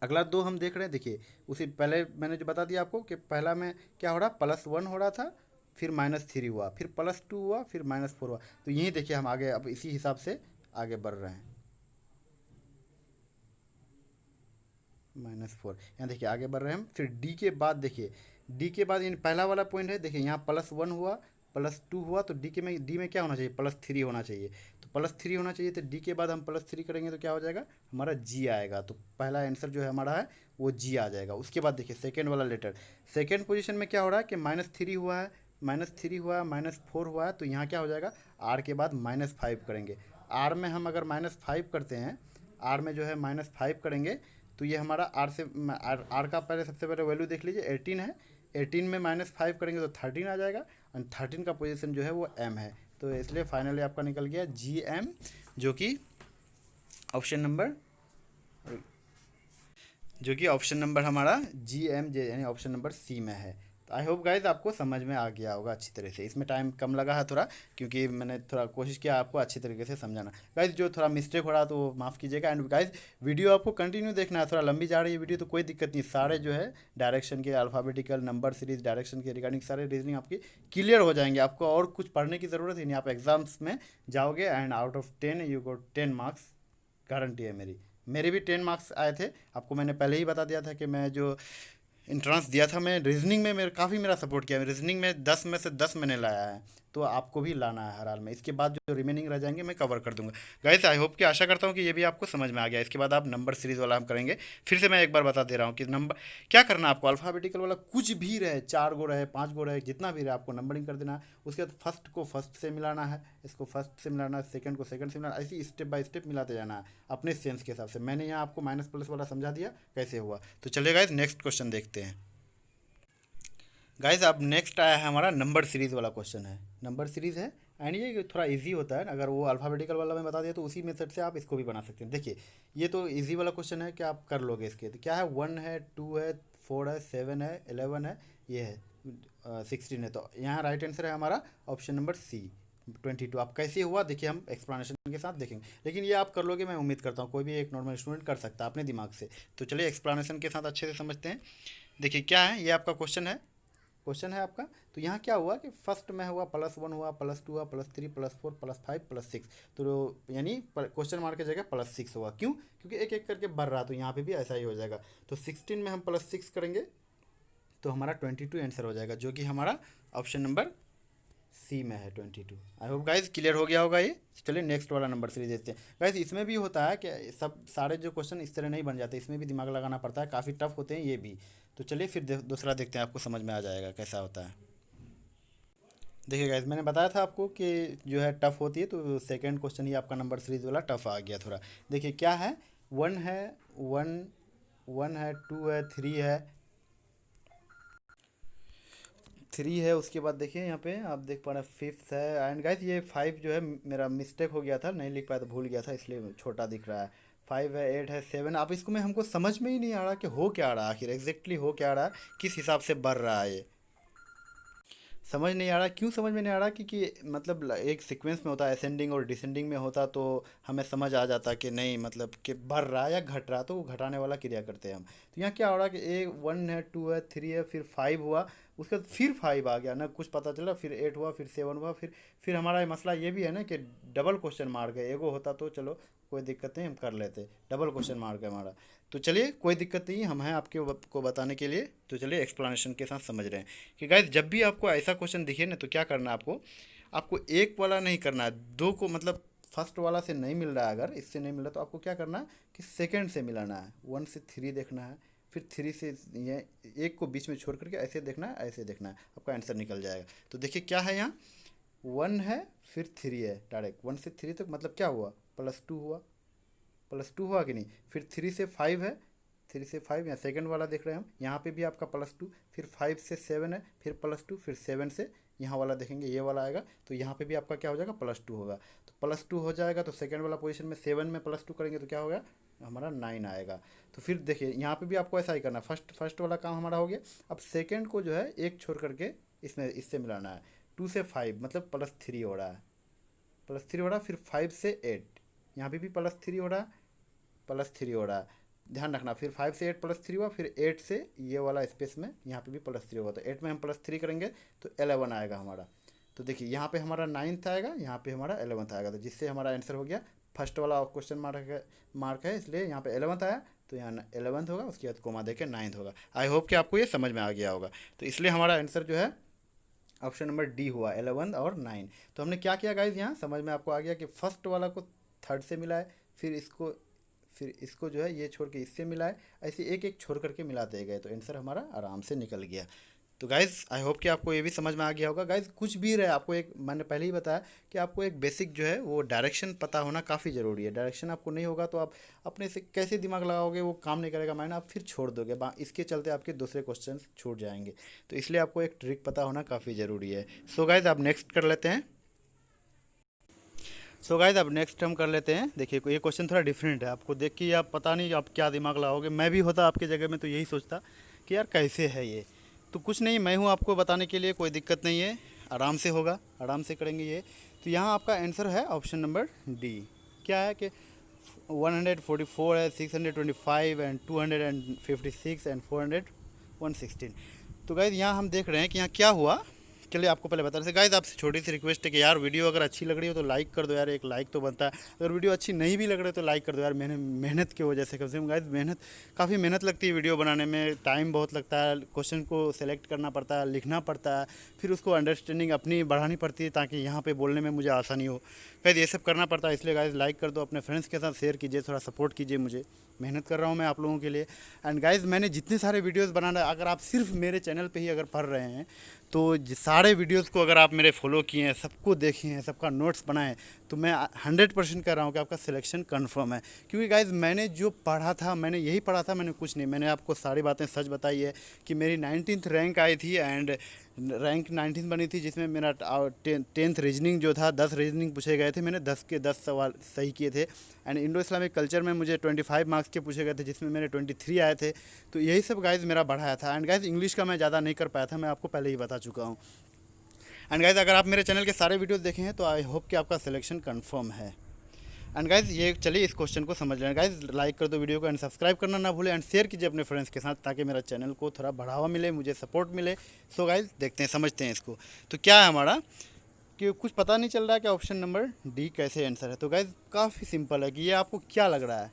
अगला दो हम देख रहे हैं, देखिए उसी पहले मैंने जो बता दिया आपको कि पहला में क्या हो रहा, +1 हो रहा था, फिर -3 हुआ, फिर +2 हुआ, फिर -4 हुआ। तो यही देखिए हम आगे अब इसी हिसाब से आगे बढ़ रहे हैं। -4 यहाँ देखिए आगे बढ़ रहे हैं हम। फिर डी के बाद देखिए, डी के बाद इन पहला वाला पॉइंट है, देखिए यहाँ +1 हुआ, +2 हुआ, तो डी में क्या होना चाहिए, +3 होना चाहिए। तो +3 होना चाहिए, तो डी के बाद हम +3 करेंगे तो क्या हो जाएगा, हमारा जी आएगा। तो पहला आंसर जो है हमारा है वो जी आ जाएगा। उसके बाद देखिए सेकेंड वाला लेटर, सेकेंड पोजीशन में क्या हो रहा है कि -3 हुआ है, -3 हुआ है, -4 हुआ है, तो यहाँ क्या हो जाएगा, आर के बाद -5 करेंगे। आर में हम अगर -5 करते हैं, आर में जो है -5 करेंगे, तो ये हमारा आर का पहले सबसे पहले वैल्यू देख लीजिए, 18 है। 18 में -5 करेंगे तो 13 आ जाएगा, और 13 का पोजीशन जो है वो एम है। तो इसलिए फाइनली आपका निकल गया जी एम, जो कि ऑप्शन नंबर हमारा जी एम जे यानी ऑप्शन नंबर सी में है। तो आई होप गाइज आपको समझ में आ गया होगा अच्छी तरह से। इसमें टाइम कम लगा है थोड़ा, क्योंकि मैंने थोड़ा कोशिश किया आपको अच्छी तरीके से समझाना। गाइज जो थोड़ा मिस्टेक हो रहा तो वो माफ़ कीजिएगा। एंड गाइज वीडियो आपको कंटिन्यू देखना है, थोड़ा लंबी जा रही है वीडियो तो कोई दिक्कत नहीं, सारे जो है डायरेक्शन के अल्फ़ाबेटिकल नंबर सीरीज डायरेक्शन के रिगार्डिंग सारे रीजनिंग आपकी क्लियर हो जाएंगे। आपको और कुछ पढ़ने की ज़रूरत ही नहीं, आप एग्जाम्स में जाओगे and out of 10 you got 10 marks, guarantee है मेरी। मेरे भी 10 मार्क्स आए थे, आपको मैंने पहले ही बता दिया था कि मैं जो इंट्रांस दिया था, मैं रीजनिंग में मेरे काफ़ी मेरा सपोर्ट किया, रीजनिंग में 10 में से 10 मैंने लाया है। तो आपको भी लाना है हर हाल में। इसके बाद जो रिमेनिंग रह जाएंगे मैं कवर कर दूंगा। गाइस आई होप कि आशा करता हूँ कि ये भी आपको समझ में आ गया। इसके बाद आप नंबर सीरीज वाला हम करेंगे। फिर से मैं एक बार बता दे रहा हूँ कि नंबर क्या करना है आपको, अल्फ़ाबेटिकल वाला कुछ भी रहे, 4 गो रहे, 5 गो रहे, जितना भी रहे आपको नंबरिंग कर देना है। उसके बाद फर्स्ट को फर्स्ट से मिलाना है, इसको फर्स्ट से मिलाना है, सेकंड को सेकंड से मिलाना है, ऐसी स्टेप बाय स्टेप मिलाते जाना है अपने सेंस के हिसाब से। मैंने यहाँ आपको माइनस प्लस वाला समझा दिया कैसे हुआ। तो चलिए गाइस नेक्स्ट क्वेश्चन देखते हैं। गाइस अब नेक्स्ट आया है हमारा नंबर सीरीज़ वाला क्वेश्चन है। नंबर सीरीज़ है एंड ये थोड़ा इजी होता है। अगर वो अल्फ़ाबेटिकल वाला मैं बता दिया तो उसी मेथड से आप इसको भी बना सकते हैं। देखिए ये तो इजी वाला क्वेश्चन है कि आप कर लोगे इसके। तो क्या है, 1 है, 2 है, 4 है, 7 है, 11 है, ये है 16 है। तो यहाँ राइट आंसर है हमारा ऑप्शन नंबर सी 22। आप कैसे हुआ देखिए हम एक्सप्लेनेशन के साथ देखेंगे, लेकिन ये आप कर लोगे मैं उम्मीद करता हूँ, कोई भी एक नॉर्मल स्टूडेंट कर सकता है अपने दिमाग से। तो चलिए एक्सप्लेनेशन के साथ अच्छे से समझते हैं। देखिए क्या है, ये आपका क्वेश्चन है आपका। तो यहाँ क्या हुआ कि फर्स्ट में हुआ +1 हुआ, +2 हुआ, +3, +4, +5, +6। तो यानी क्वेश्चन मार्क की जगह +6 हुआ, क्यों, क्योंकि एक एक करके बढ़ रहा, तो यहाँ पे भी ऐसा ही हो जाएगा। तो 16 में हम +6 करेंगे तो हमारा 22 आंसर हो जाएगा, जो कि हमारा ऑप्शन नंबर सी में है 22। आई होप गाइज क्लियर हो गया होगा ये। चलिए नेक्स्ट वाला नंबर सीरीज देखते हैं। गाइज इसमें भी होता है कि सब सारे जो क्वेश्चन इस तरह नहीं बन जाते, इसमें भी दिमाग लगाना पड़ता है, काफ़ी टफ होते हैं ये भी। तो चलिए फिर दूसरा देखते हैं, आपको समझ में आ जाएगा कैसा होता है। देखिए गाइज मैंने बताया था आपको कि जो है टफ होती है, तो सेकंड क्वेश्चन ही आपका नंबर सीरीज वाला टफ आ गया थोड़ा। देखिए क्या है, 1 है, 1 1 है, 2 है, 3 है, 3 है। उसके बाद देखिए यहाँ पे आप देख पा रहे हैं 5th है। एंड गाइस ये 5 जो है मेरा मिस्टेक हो गया था, नहीं लिख पाया था, भूल गया था, इसलिए छोटा दिख रहा है। 5 है, 8 है, 7। आप इसको में हमको समझ में ही नहीं आ रहा कि हो क्या रहा है, आखिर एग्जैक्टली हो क्या रहा है, किस हिसाब से बढ़ रहा है ये समझ नहीं आ रहा। क्यों समझ में नहीं आ रहा, क्योंकि मतलब एक सीक्वेंस में होता है, असेंडिंग और डिसेंडिंग में होता तो हमें समझ आ जाता कि नहीं, मतलब कि बढ़ रहा है या घट रहा है, तो वो घटाने वाला क्रिया करते हैं हम। तो यहाँ क्या हो रहा है कि 1 है, 2 है, 3 है, फिर 5 हुआ, उसके बाद फिर 5 आ गया ना, कुछ पता चला, फिर 8 हुआ, फिर 7 हुआ, फिर हमारा ये मसला ये भी है ना कि डबल क्वेश्चन मार्क है। एगो होता तो चलो कोई दिक्कत नहीं, हम कर लेते, डबल क्वेश्चन मार्क है हमारा। तो चलिए कोई दिक्कत नहीं, हम हैं आपके को बताने के लिए। तो चलिए एक्सप्लेनेशन के साथ समझ रहे हैं कि गाइस जब भी आपको ऐसा क्वेश्चन दिखे ना, तो क्या करना है आपको, एक वाला नहीं करना है, दो को, मतलब फर्स्ट वाला से नहीं मिल रहा है, अगर इससे नहीं मिल रहा तो आपको क्या करना है कि सेकंड से मिलाना है। 1 से 3 देखना है, फिर 3 से ये एक को बीच में छोड़ करके ऐसे देखना है, ऐसे देखना है, आपका आंसर निकल जाएगा। तो देखिए क्या है यहाँ, 1 है, फिर 3 है, डायरेक्ट 1 से 3 तक, मतलब क्या हुआ, +2 हुआ, +2 हुआ कि नहीं। फिर 3 से 5 है, 3 से 5 या सेकंड वाला देख रहे हैं हम, यहाँ पे भी आपका +2, फिर 5 से 7 है, फिर +2, फिर 7 से यहाँ वाला देखेंगे, ये वाला आएगा, तो यहाँ पे भी आपका क्या हो जाएगा, +2 होगा। तो +2 हो जाएगा, तो सेकंड वाला पोजीशन में 7 में +2 करेंगे तो क्या होगा, हमारा 9 आएगा। तो फिर देखिए यहाँ पे भी आपको ऐसा ही करना है, फर्स्ट वाला काम हमारा हो गया। अब सेकेंड को जो है एक छोड़ करके इसमें इससे मिलाना है। 2 से 5 मतलब +3 हो रहा है, +3 हो रहा है, फिर 5 से 8, यहाँ पे भी +3 हो रहा है, +3 हो रहा है, ध्यान रखना, फिर 5 से 8 +3 हुआ, फिर 8 से ये वाला स्पेस में यहाँ पे भी +3 होगा, तो 8 में हम +3 करेंगे तो 11 आएगा हमारा। तो देखिए यहाँ पे हमारा 9th आएगा, यहाँ पे हमारा 11th आएगा, तो जिससे हमारा आंसर हो गया। फर्स्ट वाला क्वेश्चन मार्क है इसलिए यहाँ पे 11th आया, तो यहाँ 11th होगा, उसके बाद कोमा देके 9th होगा। आई होप कि आपको ये समझ में आ गया होगा। तो इसलिए हमारा आंसर जो है ऑप्शन नंबर डी हुआ, 11 और 9। तो हमने क्या किया गाइज, यहाँ समझ में आपको आ गया कि फर्स्ट वाला को थर्ड से मिला है, फिर इसको जो है ये छोड़ के इससे मिला है, ऐसे एक एक छोड़ करके मिलाते गए, तो आंसर हमारा आराम से निकल गया। तो गाइज़ आई होप कि आपको ये भी समझ में आ गया होगा। गाइज़ कुछ भी रहे, आपको एक मैंने पहले ही बताया कि आपको एक बेसिक जो है वो डायरेक्शन पता होना काफ़ी ज़रूरी है। डायरेक्शन आपको नहीं होगा तो आप अपने से कैसे दिमाग लगाओगे, वो काम नहीं करेगा माइंड, आप फिर छोड़ दोगे, इसके चलते आपके दूसरे क्वेश्चन छूट जाएंगे। तो इसलिए आपको एक ट्रिक पता होना काफ़ी ज़रूरी है। सो गाइज़ आप नेक्स्ट कर लेते हैं। सो गाइज अब नेक्स्ट हम कर लेते हैं। देखिए ये क्वेश्चन थोड़ा डिफरेंट है, आपको देख के आप पता नहीं आप क्या दिमाग लगाओगे। मैं भी होता आपके जगह में तो यही सोचता कि यार कैसे है ये। तो कुछ नहीं, मैं हूँ आपको बताने के लिए, कोई दिक्कत नहीं है, आराम से होगा, आराम से करेंगे ये। तो यहाँ आपका आंसर है ऑप्शन नंबर डी। क्या है कि 144 है, 625 एंड 256 एंड 400 116। तो गाइज यहाँ हम देख रहे हैं कि यहाँ क्या हुआ। चलिए आपको पहले बता रहे थे गाइज, आपसे छोटी सी रिक्वेस्ट है कि यार वीडियो अगर अच्छी लग रही हो तो लाइक कर दो यार, एक लाइक तो बनता है। अगर वीडियो अच्छी नहीं भी लग रही तो लाइक कर दो यार, मेहनत की वजह से कम गाइज, काफ़ी मेहनत लगती है वीडियो बनाने में, टाइम बहुत लगता है, क्वेश्चन को सेलेक्ट करना पड़ता है, लिखना पड़ता है, फिर उसको अंडरस्टैंडिंग अपनी बढ़ानी पड़ती है ताकि यहाँ पर बोलने में मुझे आसानी हो। गाइज ये सब करना पड़ता है, इसलिए गाइज लाइक कर दो, अपने फ्रेंड्स के साथ शेयर कीजिए, थोड़ा सपोर्ट कीजिए मुझे, मेहनत कर रहा हूँ मैं आप लोगों के लिए। एंड गाइज मैंने जितने सारे वीडियोस बनाना, अगर आप सिर्फ मेरे चैनल पे ही अगर पढ़ रहे हैं तो सारे वीडियोस को अगर आप मेरे फॉलो किए हैं, सबको देखे हैं, सबका नोट्स बनाए, तो मैं 100% कह रहा हूँ कि आपका सिलेक्शन कंफर्म है। क्योंकि गाइज मैंने जो पढ़ा था, मैंने यही पढ़ा था, मैंने कुछ नहीं, मैंने आपको सारी बातें सच बताई है कि मेरी 19th रैंक आई थी एंड रैंक 19 बनी थी, जिसमें मेरा 10th रीजनिंग जो था, 10 रीजनिंग पूछे गए थे, मैंने 10 के 10 सवाल सही किए थे। एंड इंडो इस्लामिक कल्चर में मुझे 25 मार्क्स के पूछे गए थे, जिसमें मेरे 23 आए थे। तो यही सब गाइज मेरा बढ़ाया था। एंड गाइज इंग्लिश का मैं ज़्यादा नहीं कर पाया था, मैं आपको पहले ही बता चुका हूँ। एंड गाइज अगर आप मेरे चैनल के सारे वीडियोस देखे हैं तो आई होप कि आपका सिलेक्शन कंफर्म है। एंड गाइज ये चलिए इस क्वेश्चन को समझ लें। गाइज लाइक कर दो वीडियो को, एंड सब्सक्राइब करना ना भूलें, एंड शेयर कीजिए अपने फ्रेंड्स के साथ, ताकि मेरा चैनल को थोड़ा बढ़ावा मिले, मुझे सपोर्ट मिले। सो गाइज देखते हैं, समझते हैं इसको। तो क्या है हमारा कि कुछ पता नहीं चल रहा है कि ऑप्शन नंबर डी कैसे आंसर है। तो गाइज काफ़ी सिंपल है कि ये आपको क्या लग रहा है,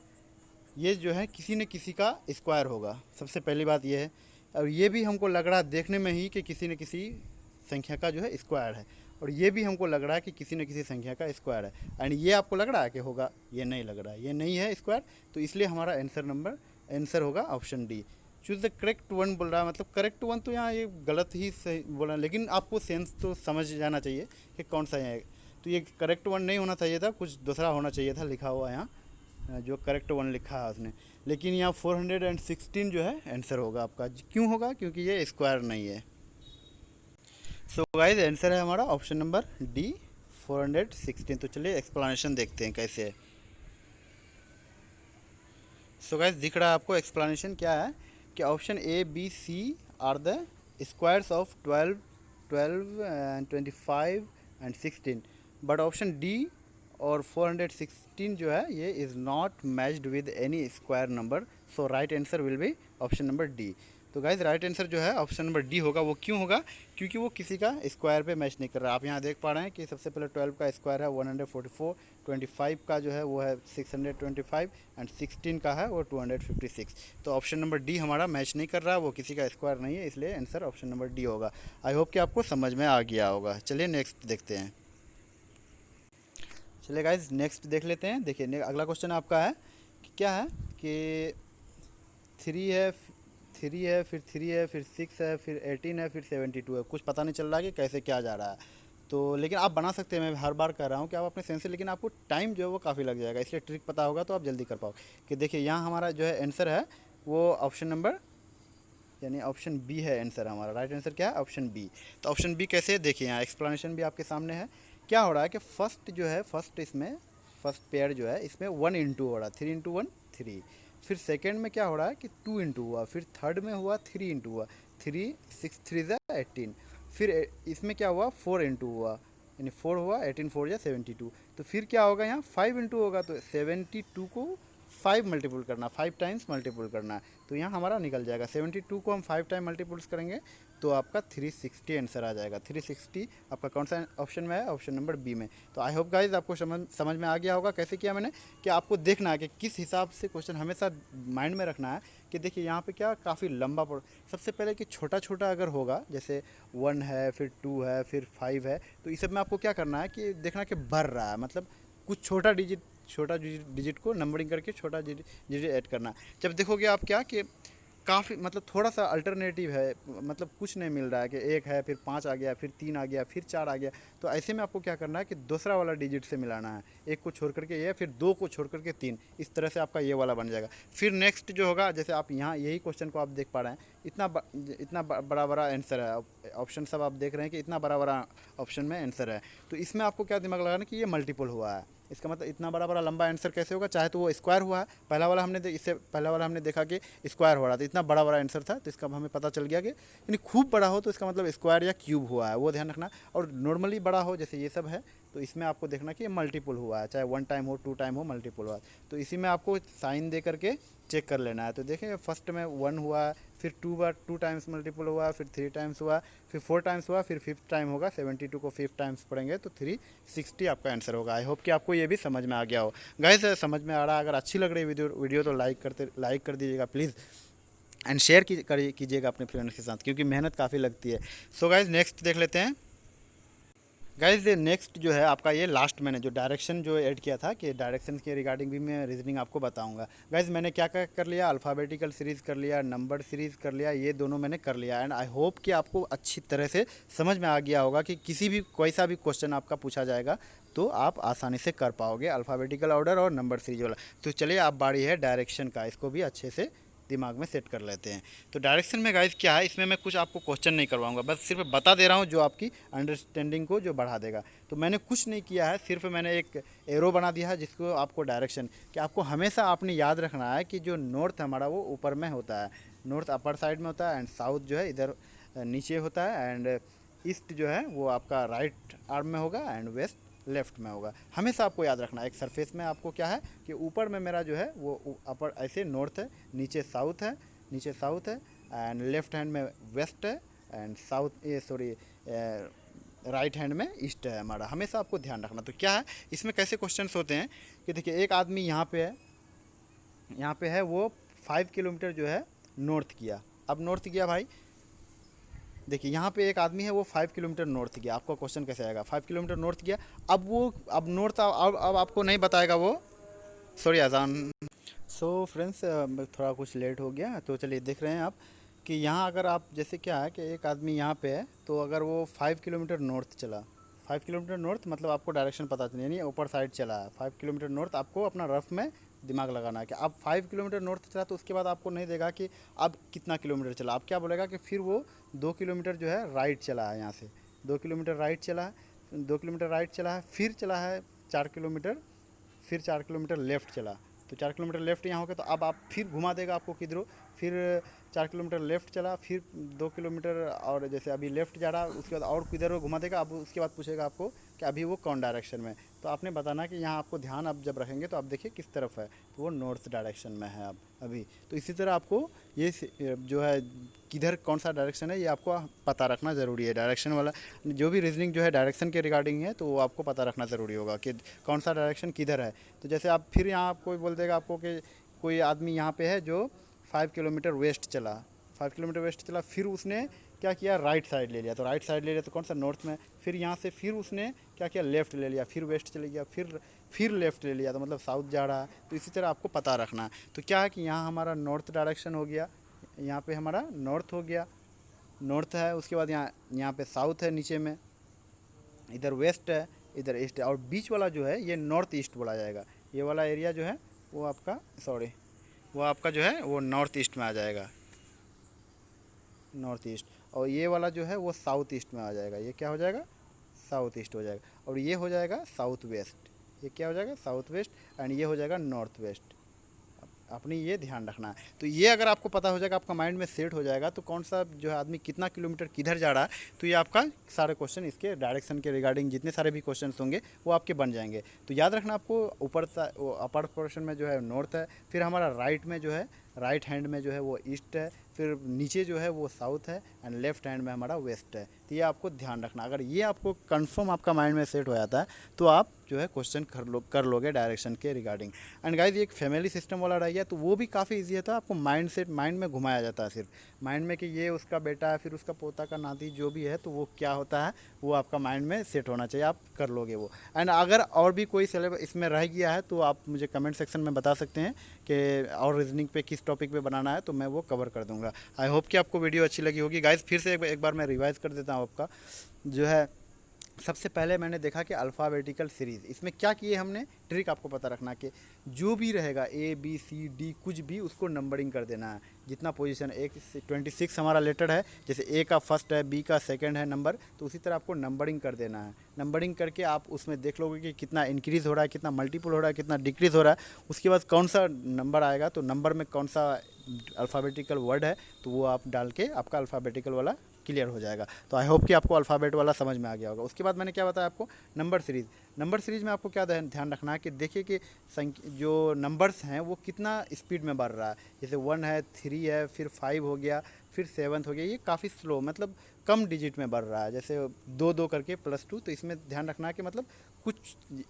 ये जो है किसी न किसी का स्क्वायर होगा, सबसे पहली बात ये है। और ये भी हमको लग रहा है देखने में ही कि किसी न किसी संख्या का जो है स्क्वायर है, और ये भी हमको लग रहा है कि किसी न किसी संख्या का स्क्वायर है। एंड ये आपको लग रहा है कि होगा, ये नहीं लग रहा है, ये नहीं है स्क्वायर। तो इसलिए हमारा आंसर होगा option D. Choose the correct one बोल रहा है, मतलब करेक्ट वन तो यहाँ ये गलत ही सही बोला, लेकिन आपको सेंस तो समझ जाना चाहिए कि कौन सा है। तो ये करेक्ट वन नहीं होना चाहिए था, कुछ दूसरा होना चाहिए था लिखा हुआ यहाँ, जो करेक्ट वन लिखा है उसने। लेकिन यहाँ 416 जो है आंसर होगा आपका। क्यों होगा? क्योंकि ये स्क्वायर नहीं है। सो गाइस आंसर है हमारा ऑप्शन नंबर डी 416। तो चलिए एक्सप्लेनेशन देखते हैं कैसे है। सो गाइस दिख रहा है आपको एक्सप्लेनेशन क्या है कि option A B C are the squares of 12 and 25 and 16, but option D और 416 जो है ये is not matched with any square number. So right answer will be option number D. तो गाइज राइट आंसर जो है option number D होगा। वो क्यों होगा? क्योंकि वो किसी का स्क्वायर पे मैच नहीं कर रहा। आप यहाँ देख पा रहे हैं कि सबसे पहले 12 का स्क्वायर है 144, 25 का जो है वो है 625 एंड 16 का है वो 256। तो ऑप्शन नंबर डी हमारा मैच नहीं कर रहा, वो किसी का स्क्वायर नहीं है, इसलिए आंसर ऑप्शन नंबर डी होगा। आई होप कि आपको समझ में आ गया होगा। चलिए नेक्स्ट देखते हैं। चलिए गाइज नेक्स्ट देख लेते हैं। देखिए अगला क्वेश्चन आपका है कि क्या है कि 3 है, फिर 3 है, फिर 6 है, फिर 18 है, फिर 72 है। कुछ पता नहीं चल रहा है कि कैसे क्या जा रहा है। तो लेकिन आप बना सकते हैं, मैं हर बार कह रहा हूँ कि आप अपने सेंस से, लेकिन आपको टाइम जो है वो काफ़ी लग जाएगा, इसलिए ट्रिक पता होगा तो आप जल्दी कर पाओ। कि देखिए यहाँ हमारा जो है आंसर है वो ऑप्शन नंबर यानी ऑप्शन बी है आंसर हमारा। राइट आंसर क्या है? Option B. तो ऑप्शन बी कैसे है देखिए, यहाँ एक्सप्लेनेशन भी आपके सामने है। क्या हो रहा है कि फर्स्ट जो है फर्स्ट पेयर जो है इसमें 1 इंटू हो रहा है, 3 इंटू 1 3। फिर सेकेंड में क्या हो रहा है कि 2 इंटू हुआ, फिर थर्ड में हुआ 3 इंटू हुआ, 3 6 3 ज़ा 18। फिर इसमें क्या हुआ 4 इंटू हुआ, यानी 4 हुआ, 18 4 या 72। तो फिर क्या होगा यहाँ 5 इंटू होगा, तो 72 को 5 मल्टीपल करना, 5 टाइम्स मल्टीपल करना है। तो यहाँ हमारा निकल जाएगा 72 को हम 5 टाइम मल्टीपल्स करेंगे तो आपका 360 आंसर आ जाएगा। 360 आपका कौन सा ऑप्शन में है? ऑप्शन नंबर बी में। तो आई होप गाइज आपको समझ में आ गया होगा कैसे किया मैंने, कि आपको देखना है कि किस हिसाब से क्वेश्चन हमेशा माइंड में रखना है कि देखिए यहाँ पे क्या काफ़ी लंबा पड़, सबसे पहले कि छोटा छोटा अगर होगा जैसे 1 है, फिर 2 है, फिर 5 है, तो इस सब में आपको क्या करना है कि देखना कि बढ़ रहा है, मतलब कुछ छोटा डिजिट को नंबरिंग करके छोटा डिजिट ऐड करना। जब देखोगे आप क्या कि काफ़ी मतलब थोड़ा सा अल्टरनेटिव है, मतलब कुछ नहीं मिल रहा है कि एक है फिर 5 आ गया, फिर 3 आ गया, फिर 4 आ गया, तो ऐसे में आपको क्या करना है कि दूसरा वाला डिजिट से मिलाना है, एक को छोड़ करके ये, फिर 2 को छोड़ करके 3, इस तरह से आपका ये वाला बन जाएगा। फिर नेक्स्ट जो होगा, जैसे आप यहाँ यही क्वेश्चन को आप देख पा रहे हैं, इतना बड़ा बड़ा आंसर है, ऑप्शन सब आप देख रहे हैं कि इतना बड़ा बड़ा ऑप्शन में आंसर है। तो इसमें आपको क्या दिमाग लगाना कि ये मल्टीपल हुआ है, इसका मतलब इतना बड़ा बड़ा लंबा आंसर कैसे होगा, चाहे तो वो स्क्वायर हुआ है, इससे पहला वाला हमने देखा कि स्क्वायर हो रहा था, इतना बड़ा बड़ा आंसर था, तो इसका हमें पता चल गया कि यानी खूब बड़ा हो तो इसका मतलब स्क्वायर या क्यूब हुआ है, वो ध्यान रखना। और नॉर्मली बड़ा हो जैसे ये सब है, तो इसमें आपको देखना कि मल्टीपल हुआ है, चाहे 1 टाइम हो, 2 टाइम हो, मल्टीपल हुआ है। तो इसी में आपको साइन दे करके चेक कर लेना है। तो देखें फर्स्ट में 1 हुआ, फिर 2 टाइम्स मल्टीपल हुआ, फिर 3 टाइम्स हुआ, फिर 4 टाइम्स हुआ, फिर 5th टाइम होगा। 72 को 5 टाइम्स पढ़ेंगे तो 360 आपका आंसर होगा। आई होप कि आपको ये भी समझ में आ गया हो। गाइस समझ में आ रहा है, अगर अच्छी लग रही है वीडियो तो लाइक कर दीजिएगा प्लीज़, एंड शेयर कीजिएगा अपने फ्रेंड्स के साथ, क्योंकि मेहनत काफ़ी लगती है। सो गाइस नेक्स्ट देख लेते हैं। गाइज ये नेक्स्ट जो है आपका, ये लास्ट मैंने जो डायरेक्शन जो ऐड किया था कि डायरेक्शन के रिगार्डिंग भी मैं रीजनिंग आपको बताऊंगा। गाइज मैंने क्या क्या कर लिया, अल्फ़ाबेटिकल सीरीज़ कर लिया, नंबर सीरीज़ कर लिया, ये दोनों मैंने कर लिया। एंड आई होप कि आपको अच्छी तरह से समझ में आ गया होगा कि किसी भी कोई सा भी क्वेश्चन आपका पूछा जाएगा तो आप आसानी से कर पाओगे, अल्फ़ाबेटिकल ऑर्डर और नंबर सीरीज वाला। तो चलिए अब बारी है डायरेक्शन का, इसको भी अच्छे से दिमाग में सेट कर लेते हैं। तो डायरेक्शन में गाइस क्या है, इसमें मैं कुछ आपको क्वेश्चन नहीं करवाऊंगा, बस सिर्फ बता दे रहा हूँ जो आपकी अंडरस्टैंडिंग को जो बढ़ा देगा। तो मैंने कुछ नहीं किया है, सिर्फ मैंने एक एरो बना दिया है जिसको आपको डायरेक्शन, कि आपको हमेशा आपने याद रखना है कि जो नॉर्थ हमारा वो ऊपर में होता है, नॉर्थ अपर साइड में होता है, एंड साउथ जो है इधर नीचे होता है, एंड ईस्ट जो है वो आपका राइट आर्म में होगा, एंड वेस्ट लेफ्ट में होगा। हमेशा आपको याद रखना है। एक सरफेस में आपको क्या है कि ऊपर में मेरा जो है वो अपर ऐसे नॉर्थ है, नीचे साउथ है, एंड लेफ्ट हैंड में वेस्ट है, एंड साउथ ये सॉरी राइट हैंड में ईस्ट है हमारा। हमेशा आपको ध्यान रखना। तो क्या है इसमें कैसे क्वेश्चंस होते हैं कि देखिए एक आदमी यहाँ पे है वो 5 किलोमीटर जो है नॉर्थ किया। अब नॉर्थ किया भाई, देखिए यहाँ पे एक आदमी है वो 5 किलोमीटर नॉर्थ गया। आपका क्वेश्चन कैसे आएगा, 5 किलोमीटर नॉर्थ गया, अब नॉर्थ अब आपको नहीं बताएगा वो, सॉरी अजान। सो फ्रेंड्स थोड़ा कुछ लेट हो गया, तो चलिए देख रहे हैं आप कि यहाँ अगर आप जैसे क्या है कि एक आदमी यहाँ पे है, तो अगर वो 5 किलोमीटर नॉर्थ चला, 5 किलोमीटर नॉर्थ मतलब आपको डायरेक्शन पता चले, यानी ऊपर साइड चला है 5 किलोमीटर नॉर्थ, आपको अपना रफ में दिमाग लगाना है कि अब 5 किलोमीटर नॉर्थ चला, तो उसके बाद आपको नहीं देगा कि अब कितना किलोमीटर चला, आप क्या बोलेगा कि फिर वो 2 किलोमीटर जो है राइट चला है, यहाँ से 2 किलोमीटर राइट चला है, 2 किलोमीटर राइट चला है, फिर चला है 4 किलोमीटर, फिर 4 किलोमीटर लेफ़्ट चला, तो 4 किलोमीटर लेफ़्ट यहाँ हो गया, तो अब आप फिर घुमा देगा आपको किधरों, फिर 4 किलोमीटर लेफ़्ट चला, फिर 2 किलोमीटर और जैसे अभी लेफ़्ट जा रहा, उसके बाद और किधर वो घुमा देगा। अब उसके बाद पूछेगा आपको कि अभी वो कौन डायरेक्शन में, तो आपने बताना कि यहाँ आपको ध्यान आप जब रखेंगे तो आप देखिए किस तरफ है, तो वो नॉर्थ डायरेक्शन में है अब अभी। तो इसी तरह आपको ये जो है किधर कौन सा डायरेक्शन है ये आपको पता रखना ज़रूरी है। डायरेक्शन वाला जो भी रीजनिंग जो है डायरेक्शन के रिगार्डिंग है, तो वो आपको पता रखना ज़रूरी होगा कि कौन सा डायरेक्शन किधर है। तो जैसे आप फिर यहाँ कोई बोल देगा आपको कि कोई आदमी यहाँ पे है जो 5 किलोमीटर वेस्ट चला, 5 किलोमीटर वेस्ट चला, फिर उसने क्या किया राइट साइड ले लिया, तो राइट साइड ले लिया तो कौन सा नॉर्थ में, फिर यहाँ से फिर उसने क्या किया लेफ़्ट ले लिया, फिर वेस्ट चले गया, फिर लेफ़्ट ले लिया, तो मतलब साउथ जा रहा है। तो इसी तरह आपको पता रखना है। तो क्या है कि यहाँ हमारा नॉर्थ डायरेक्शन हो गया, यहाँ पे हमारा नॉर्थ हो गया, नॉर्थ है, उसके बाद यहाँ पे साउथ है नीचे में, इधर वेस्ट है, इधर ईस्ट है, और बीच वाला जो है ये नॉर्थ ईस्ट बोला जाएगा। ये वाला एरिया जो है वो आपका वो आपका जो है वो नॉर्थ ईस्ट में आ जाएगा, नॉर्थ ईस्ट। और ये वाला जो है वो साउथ ईस्ट में आ जाएगा, ये क्या हो जाएगा साउथ ईस्ट हो जाएगा। और ये हो जाएगा साउथ वेस्ट, ये क्या हो जाएगा साउथ वेस्ट, एंड ये हो जाएगा नॉर्थ वेस्ट। अपनी ये ध्यान रखना है। तो ये अगर आपको पता हो जाएगा, आपका माइंड में सेट हो जाएगा, तो कौन सा जो है आदमी कितना किलोमीटर किधर जा रहा है, तो ये आपका सारे क्वेश्चन इसके डायरेक्शन के रिगार्डिंग जितने सारे भी क्वेश्चन होंगे वो आपके बन जाएंगे। तो याद रखना आपको, ऊपर अपर पोर्शन में जो है नॉर्थ है, फिर हमारा राइट में जो है राइट हैंड में जो है वो ईस्ट है, फिर नीचे जो है वो साउथ है, एंड लेफ्ट हैंड में हमारा वेस्ट है। तो ये आपको ध्यान रखना। अगर ये आपको कंफर्म आपका माइंड में सेट हो जाता है तो आप जो है क्वेश्चन कर लोगे डायरेक्शन के रिगार्डिंग। एंड गाइस ये एक फैमिली सिस्टम वाला रह गया, तो वो भी काफ़ी ईजी है। तो आपको माइंड में घुमाया जाता है, सिर्फ माइंड में कि ये उसका बेटा है, फिर उसका पोता का नाती जो भी है, तो वो क्या होता है वो आपका माइंड में सेट होना चाहिए, आप कर लोगे वो। एंड अगर और भी कोई सिलेबस इसमें रह गया है तो आप मुझे कमेंट सेक्शन में बता सकते हैं कि और रीजनिंग पे किस टॉपिक पे बनाना है, तो मैं वो कवर कर दूंगा। आई होप कि आपको वीडियो अच्छी लगी होगी। गाइस फिर से एक बार मैं रिवाइज कर देता हूँ आपका जो है। सबसे पहले मैंने देखा कि अल्फ़ाबेटिकल सीरीज़, इसमें क्या किए हमने, ट्रिक आपको पता रखना कि जो भी रहेगा ABCD कुछ भी उसको नंबरिंग कर देना है। जितना पोजीशन 1 से 26 हमारा लेटर है, जैसे A का फर्स्ट है, B का सेकंड है नंबर, तो उसी तरह आपको नंबरिंग कर देना है। नंबरिंग करके आप उसमें देख लोगे कि कितना इंक्रीज़ हो रहा है, कितना मल्टीपल हो रहा है, कितना डिक्रीज़ हो रहा है। उसके बाद कौन सा नंबर आएगा, तो नंबर में कौन सा अल्फ़ाबेटिकल वर्ड है, तो वो आप डाल के आपका अल्फ़ाबेटिकल वाला क्लियर हो जाएगा। तो आई होप कि आपको अल्फ़ाबेट वाला समझ में आ गया होगा। उसके बाद मैंने क्या बताया आपको, नंबर सीरीज़ में आपको क्या ध्यान रखना है कि देखिए कि जो नंबर्स हैं वो कितना स्पीड में बढ़ रहा है। जैसे 1 है, 3 है, फिर 5 हो गया, फिर 7 हो गया, ये काफ़ी स्लो, मतलब कम डिजिट में बढ़ रहा है। जैसे 2 करके +2, तो इसमें ध्यान रखना है कि मतलब कुछ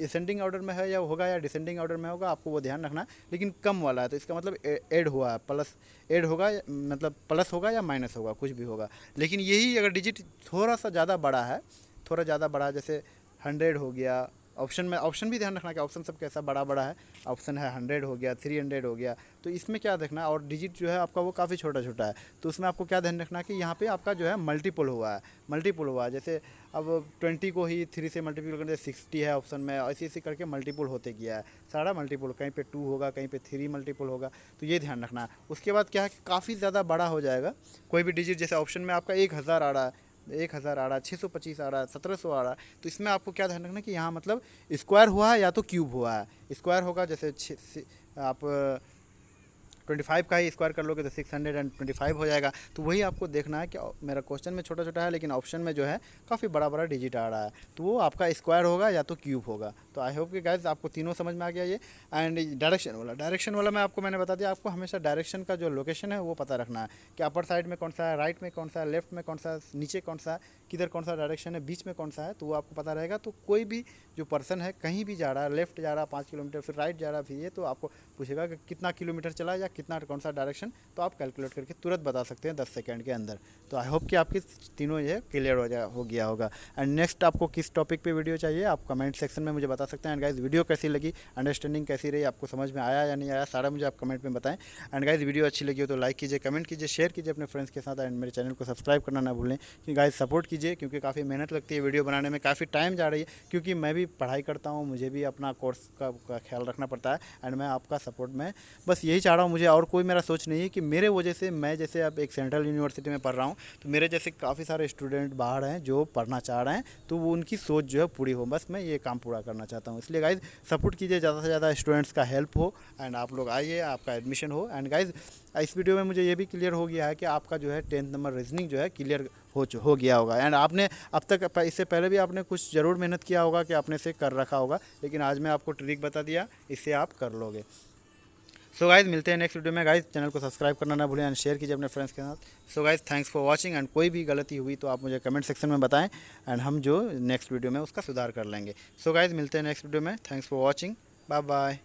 असेंडिंग ऑर्डर में है या होगा या डिसेंडिंग ऑर्डर में होगा, आपको वो ध्यान रखना है। लेकिन कम वाला है तो इसका मतलब ऐड हुआ है, प्लस ऐड होगा, मतलब प्लस होगा या माइनस होगा, कुछ भी होगा। लेकिन यही अगर डिजिट थोड़ा सा ज़्यादा बड़ा है, जैसे 100 हो गया, ऑप्शन भी ध्यान रखना कि ऑप्शन सब कैसा बड़ा है। ऑप्शन है 100 हो गया, 300 हो गया, तो इसमें क्या देखना है, और डिजिट जो है आपका वो काफ़ी छोटा है, तो उसमें आपको क्या ध्यान रखना है कि यहाँ पे आपका जो है मल्टीपल हुआ है। जैसे अब 20 को ही 3 से मल्टीपल करके 60 है ऑप्शन में, ऐसे करके मल्टीपल होते गया है, सारा मल्टीपल, कहीं पे 2 होगा, कहीं पे 3 मल्टीपल होगा, तो ये ध्यान रखना है। उसके बाद क्या है कि काफ़ी ज़्यादा बड़ा हो जाएगा कोई भी डिजिट, जैसे ऑप्शन में आपका 1000 आ रहा है, 1000 आ रहा है, 625 आ रहा है, 1700 आ रहा है, तो इसमें आपको क्या ध्यान रखना कि यहाँ मतलब स्क्वायर हुआ है या तो क्यूब हुआ है। स्क्वायर होगा, जैसे आप 25 का ही स्क्वायर कर लोगे तो 625 हो जाएगा। तो वही आपको देखना है कि मेरा क्वेश्चन में छोटा है, लेकिन ऑप्शन में जो है काफ़ी बड़ा डिजिट आ रहा है, तो वो आपका स्क्वायर होगा या तो क्यूब होगा। तो आई होप कि गाइस आपको तीनों समझ में आ गया ये। एंड डायरेक्शन वाला मैंने बता दिया, आपको हमेशा डायरेक्शन का जो लोकेशन है वो पता रखना है कि अपर साइड में कौन सा है, राइट में कौन सा है, लेफ्ट में कौन सा है, नीचे कौन सा है, किधर कौन सा डायरेक्शन है, बीच में कौन सा है, तो वो आपको पता रहेगा। तो कोई भी जो पर्सन है कहीं भी जा रहा है, लेफ्ट जा रहा है 5 किलोमीटर, फिर राइट जा रहा है, फिर ये, तो आपको पूछेगा कि कितना किलोमीटर चला या कितना कौन सा डायरेक्शन, तो आप कैलकुलेट करके तुरंत बता सकते हैं 10 सेकंड के अंदर। तो आई होप कि आपकी तीनों ये क्लियर हो गया होगा। एंड नेक्स्ट आपको किस टॉपिक पे वीडियो चाहिए आप कमेंट सेक्शन में मुझे बता सकते हैं। एंड गाइस वीडियो कैसी लगी, अंडरस्टैंडिंग कैसी रही, आपको समझ में आया या नहीं आया, सारा मुझे आप कमेंट में बताएं। एंड गाइस वीडियो अच्छी लगी हो तो लाइक कीजिए, कमेंट कीजिए, शेयर कीजिए अपने फ्रेंड्स के साथ, एंड मेरे चैनल को सब्सक्राइब करना ना भूलें कि गाइस सपोर्ट कीजिए, क्योंकि काफ़ी मेहनत लगती है वीडियो बनाने में, काफ़ी टाइम जा रही है, क्योंकि मैं भी पढ़ाई करता हूँ, मुझे भी अपना कोर्स का ख्याल रखना पड़ता है। एंड मैं आपका सपोर्ट में बस यही चाह रहा हूँ, मुझे और कोई मेरा सोच नहीं है कि मेरे वजह से, मैं जैसे अब एक सेंट्रल यूनिवर्सिटी में पढ़ रहा हूँ, तो मेरे जैसे काफ़ी सारे स्टूडेंट बाहर हैं जो पढ़ना चाह रहे हैं, तो वो उनकी सोच जो है पूरी हो, बस मैं ये काम पूरा करना चाहता हूँ। इसलिए गाइज सपोर्ट कीजिए, ज़्यादा से ज़्यादा स्टूडेंट्स का हेल्प हो, एंड आप लोग आइए, आपका एडमिशन हो। एंड गाइज इस वीडियो में मुझे ये भी क्लियर हो गया है कि आपका जो है 10th नंबर रीजनिंग जो है क्लियर हो गया होगा। एंड आपने अब तक इससे पहले भी आपने कुछ ज़रूर मेहनत किया होगा कि आपने से कर रखा होगा, लेकिन आज मैं आपको ट्रिक बता दिया, इससे आप कर लोगे। सो गाइज मिलते हैं नेक्स्ट वीडियो में। गाइज चैनल को सब्सक्राइब करना ना भूलें, एंड शेयर कीजिए अपने फ्रेंड्स के साथ। So guys thanks for watching, and कोई भी गलती हुई तो आप मुझे कमेंट सेक्शन में बताएं, एंड हम जो नेक्स्ट वीडियो में उसका सुधार कर लेंगे। सो गाइज मिलते हैं नेक्स्ट वीडियो में। Thanks for watching, bye bye.